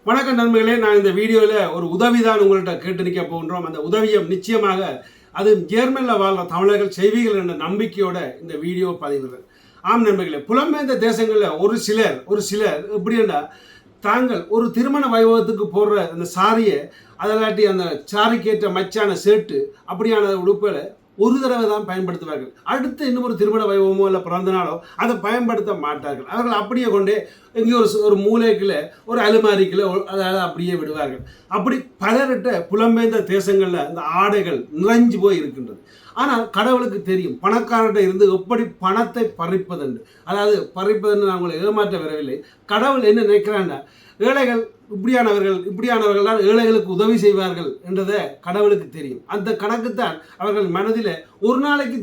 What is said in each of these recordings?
வணக்கம் நண்பர்களே, நான் இந்த வீடியோவில் ஒரு உதவி தான் உங்கள்கிட்ட கேட்டு நிற்க போகின்றோம். அந்த உதவியை நிச்சயமாக அது ஜெர்மனில் வாழ்கிற தமிழர்கள் செய்வீர்கள் என்ற நம்பிக்கையோட இந்த வீடியோ பதிவுகள். ஆம் நண்பர்களே, புலம்பெயர்ந்த தேசங்களில் ஒரு சிலர் எப்படின்னா தாங்கள் ஒரு திருமண வைபவத்துக்கு போடுற அந்த சாரியை அதலாட்டி அந்த சாரிக்கேற்ற மச்சான சேட்டு அப்படியான உடுப்பில் ஒரு தடவை தான் பயன்படுத்துவார்கள். அடுத்து இன்னும் ஒரு திருமண வைபவமோ இல்லை பிறந்த நாளோ அதை பயன்படுத்த மாட்டார்கள். அவர்கள் அப்படியே கொண்டே எங்கேயோ ஒரு மூலைக்குள்ள ஒரு அலுமாரிக்குள்ள அதாவது அப்படியே விடுவார்கள். அப்படி பலர்கிட்ட புலம்பெயர்ந்த தேசங்களில் அந்த ஆடைகள் நிறைஞ்சு போய் இருக்கின்றது. ஆனால் கடவுளுக்கு தெரியும் பணக்காரர்கிட்ட இருந்து எப்படி பணத்தை பறிப்பதுண்டு. அதாவது பறிப்பதுன்னு நான் உங்களை ஏமாற்ற வரவில்லை. கடவுள் என்ன நினைக்கிறான்னா, ஏழைகள் இப்படியானவர்கள் தான் ஏழைகளுக்கு உதவி செய்வார்கள் என்றதை கடவுளுக்கு தெரியும். அந்த கணக்குத்தான் அவர்கள் மனதில் ஒரு நாளைக்கு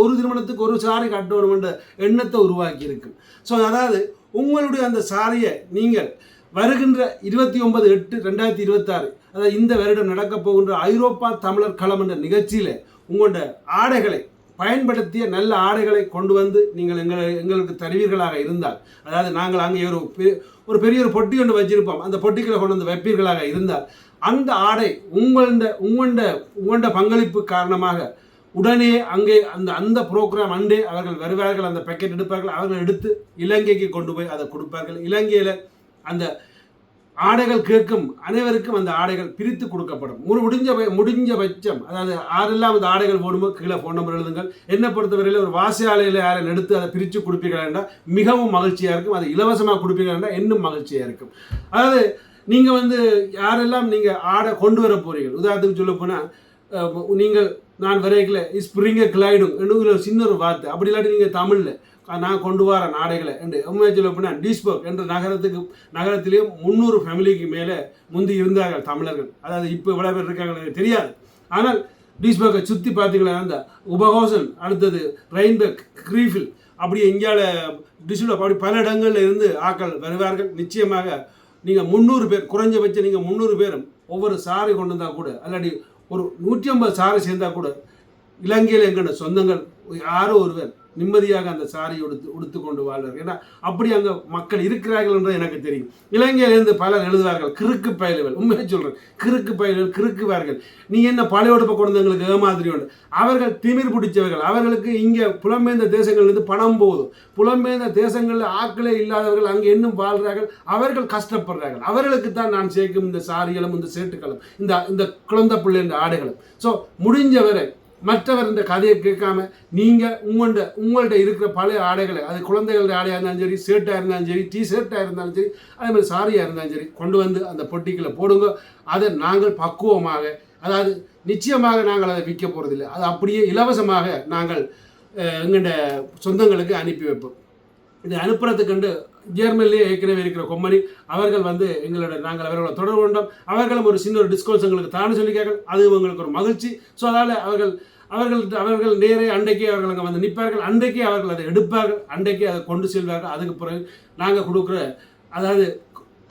ஒரு திருமணத்துக்கு ஒரு சாரி கட்டணும் என்ற எண்ணத்தை உருவாக்கி இருக்கு. ஸோ அதாவது உங்களுடைய அந்த சாரியை நீங்கள் வருகின்ற 29/8/2026 அதாவது இந்த வருடம் நடக்கப் போகின்ற ஐரோப்பா தமிழர் களம் என்ற நிகழ்ச்சியில் உங்களோட ஆடைகளை பயன்படுத்திய நல்ல ஆடைகளை கொண்டு வந்து நீங்கள் எங்களுக்கு தருவீர்களாக இருந்தால், அதாவது நாங்கள் அங்கே ஒரு பெரிய பொட்டி ஒன்று வச்சிருப்போம், அந்த பொட்டிகளை கொண்டு வந்து வைப்பீர்களாக இருந்தால் அந்த ஆடை உங்களோட பங்களிப்பு காரணமாக உடனே அங்கே அந்த ப்ரோக்ராம் அண்டே அவர்கள் வருவார்கள், அந்த பேக்கெட் எடுப்பார்கள், அவர்கள் எடுத்து இலங்கைக்கு கொண்டு போய் அதை கொடுப்பார்கள். இலங்கையில் அந்த ஆடைகள் கேட்கும் அனைவருக்கும் அந்த ஆடைகள் பிரித்து கொடுக்கப்படும். முடிஞ்ச பட்சம் அதாவது யாரெல்லாம் அந்த ஆடைகள் போடுமோ கீழே ஃபோன் நம்பர் எழுதுங்கள். என்னை பொறுத்தவரையில் ஒரு வாசியாலையில் யாரும் எடுத்து அதை பிரித்து கொடுப்பீர்கள் என்றால் மிகவும் மகிழ்ச்சியாக இருக்கும். அதை இலவசமாக கொடுப்பீர்கள் என்றால் இன்னும் மகிழ்ச்சியாக இருக்கும். அதாவது நீங்கள் யாரெல்லாம் நீங்கள் ஆடை கொண்டு வர போறீர்கள், உதாரணத்துக்கு சொல்ல போனால் நான் வரைக்கல ஸ்ப்ரிங்க கிளைடும் என்று சின்ன ஒரு வார்த்தை, அப்படி இல்லாட்டி நீங்கள் தமிழில் நான் கொண்டு வர நாடைகளை என்று உண்மையை சொல்ல போனால் டிஸ்பர்க் என்ற நகரத்திலேயும் 300 ஃபேமிலிக்கு மேலே முந்தி இருந்தார்கள் தமிழர்கள். அதாவது இப்போ இவ்வளோ பேர் இருக்காங்க எனக்கு தெரியாது. ஆனால் டிஸ்பர்க்கை சுற்றி பார்த்தீங்களா, அந்த உபகோசன், அடுத்தது ரெயின்பெக், கிரீஃபில், அப்படி இந்தியாவில் டிஸ்பிள் அப்படி பல இடங்களில் இருந்து ஆக்கள் வருவார்கள். நிச்சயமாக நீங்கள் 300 பேர் குறைஞ்சபட்சம் நீங்கள் 300 பேரும் ஒவ்வொரு சாரி கொண்டு வந்தால் கூட அல்லாடி ஒரு 150 சாரி சேர்ந்தால் கூட இலங்கையில் எங்கள்ட சொந்தங்கள் யாரோ ஒருவர் நிம்மதியாக அந்த சாரியை உடுத்து கொண்டு வாழ்வார்கள். ஏன்னா அப்படி அங்கே மக்கள் இருக்கிறார்கள் என்று எனக்கு தெரியும். இலங்கையிலிருந்து பலர் எழுதுவார்கள், கிறுக்கு பயல்கள். உண்மையை சொல்கிறேன், கிறுக்கு பயல்கள் கிறுக்குவார்கள். நீ என்ன பழைய உடுப்பை கொண்டு எங்களுக்கு ஏமாதிரி உண்டு. அவர்கள் திமிர் பிடிச்சவர்கள். அவர்களுக்கு இங்கே புலம்பெயர்ந்த தேசங்கள்லேருந்து பணம் போதும். புலம்பெயர்ந்த தேசங்களில் ஆக்களே இல்லாதவர்கள் அங்கே இன்னும் வாழ்கிறார்கள். அவர்கள் கஷ்டப்படுறார்கள். அவர்களுக்கு தான் நான் சேர்க்கும் இந்த சாரிகளும் இந்த சேட்டுகளும் இந்த குழந்தை பிள்ளை இந்த ஆடைகளும். ஸோ முடிஞ்சவரை மற்றவர் இந்த கதையை கேட்காம நீங்கள் உங்கள்கிட்ட இருக்கிற பழைய ஆடைகளை, அது குழந்தைகளுடைய ஆடையாக இருந்தாலும் சரி, ஷர்ட்டாக இருந்தாலும் சரி, டிஷர்ட்டாக இருந்தாலும் சரி, அதே மாதிரி சாரியாக இருந்தாலும் சரி கொண்டு வந்து அந்த பொட்டிக்குள்ள போடுங்க. அதை நாங்கள் பக்குவமாக, அதாவது நிச்சயமாக நாங்கள் அதை விற்க போகிறதில்லை, அது அப்படியே இலவசமாக நாங்கள் எங்கள்ட சொந்தங்களுக்கு அனுப்பி வைப்போம். இதை அனுப்புறதுக்கு ஜெர்மனிலேயே ஏற்கனவே இருக்கிற கொம்பனி அவர்கள் நாங்கள் அவர்களை தொடர்பு கொண்டோம். அவர்களும் ஒரு சின்ன ஒரு டிஸ்கவுண்ட்ஸ் எங்களுக்கு தானே சொல்லிக்கார்கள். அது உங்களுக்கு ஒரு மகிழ்ச்சி. ஸோ அதனால் அவர்கள் நேரே அன்றைக்கே அவர்கள் அங்கே வந்து நிற்பார்கள். அன்றைக்கே அவர்கள் அதை எடுப்பார்கள், அன்றைக்கே அதை கொண்டு செல்வார்கள். அதுக்கு பிறகு நாங்கள் கொடுக்குற, அதாவது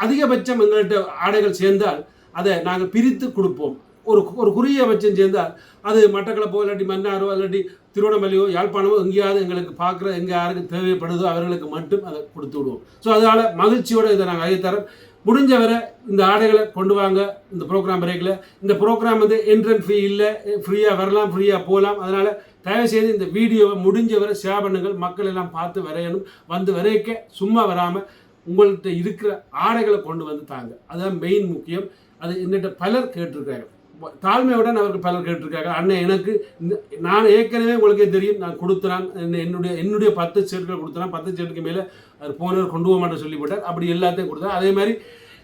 அதிகபட்சம் எங்கள்கிட்ட ஆடைகள் சேர்ந்தால் அதை நாங்கள் பிரித்து கொடுப்போம். ஒரு குறுகிய பட்சம் சேர்ந்தால் அது மட்டக்களப்போ இல்லாட்டி மன்னாரோ இல்லாட்டி திருவண்ணாமலையோ யாழ்ப்பாணமோ எங்கேயாவது எங்களுக்கு பார்க்குற எங்கே யாருக்கு தேவைப்படுதோ அவர்களுக்கு மட்டும் அதை கொடுத்து விடுவோம். ஸோ அதனால் மகிழ்ச்சியோடு இதை நாங்கள் அழைத்தரோம். முடிஞ்சவரை இந்த ஆடைகளை கொண்டு வாங்க. இந்த ப்ரோக்ராம் பிரேக்கில் இந்த ப்ரோக்ராம் என்ட்ரன்ஸ் ஃபீ இல்லை, ஃப்ரீயாக வரலாம், ஃப்ரீயாக போகலாம். அதனால் தயவுசெய்து இந்த வீடியோவை முடிஞ்சவரை ஷேர் பண்ணுங்கள். மக்கள் எல்லாம் பார்த்து வரையணும். வந்து வரைக்க சும்மா வராமல் உங்கள்கிட்ட இருக்கிற ஆடைகளை கொண்டு வந்து தாங்க. அதுதான் மெயின் முக்கியம். அது என்னிட்ட பலர் கேட்டிருக்காங்க, தாழ்மையுடன் அவர்கள் பலர் கேட்டிருக்காங்க. அண்ணன் நான் ஏற்கனவே உங்களுக்கே தெரியும், நான் கொடுத்துறான் என்னுடைய 10 ஷர்ட்கள் கொடுத்துறான். 10 ஷர்ட்டுக்கு மேலே அவர் போனவர் கொண்டு போக மாட்டேன் சொல்லிவிட்டார். அப்படி எல்லாத்தையும் கொடுத்தார். அதே மாதிரி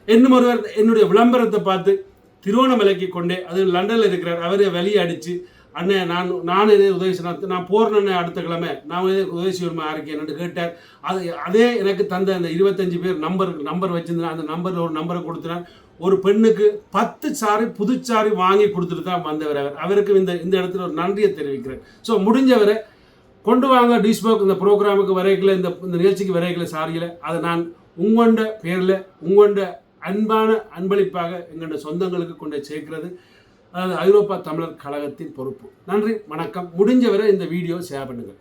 இன்னும் ஒருவர் என்னுடைய விளம்பரத்தை பார்த்து திருவண்ணாமலைக்கு கொண்டே, அது லண்டனில் இருக்கிறார், அவரே வெளியே அடித்து, அண்ணன் நான் இதே உதவி செய்யணும், நான் போகிறேன் அடுத்த கிழமை, நான் இதே உதவி செய்யணுமா இருக்கேன்னு கேட்டார். அதே எனக்கு தந்த அந்த 25 பேர் நம்பர் வச்சிருந்தேன். அந்த நம்பரில் ஒரு நம்பரை கொடுத்துறான். ஒரு பெண்ணுக்கு 10 சாரி புதுச்சாரி வாங்கி கொடுத்துட்டு தான் வந்தவர். அவருக்கு இந்த இடத்துல ஒரு நன்றியை தெரிவிக்கிறேன். ஸோ முடிஞ்சவரை கொண்டு வாங்க டிஸ்பர்க் இந்த ப்ரோக்ராமுக்கு வரைக்கல, இந்த நிகழ்ச்சிக்கு வரைக்கல சாரியில் அதை நான் உங்களோட பேரில் உங்களோட அன்பான அன்பளிப்பாக எங்களோட சொந்தங்களுக்கு கொண்டு சேர்க்கிறது. அதாவது ஐரோப்பா தமிழர் கழகத்தின் பொறுப்பு. நன்றி, வணக்கம். முடிஞ்சவரை இந்த வீடியோ ஷேர் பண்ணுங்கள்.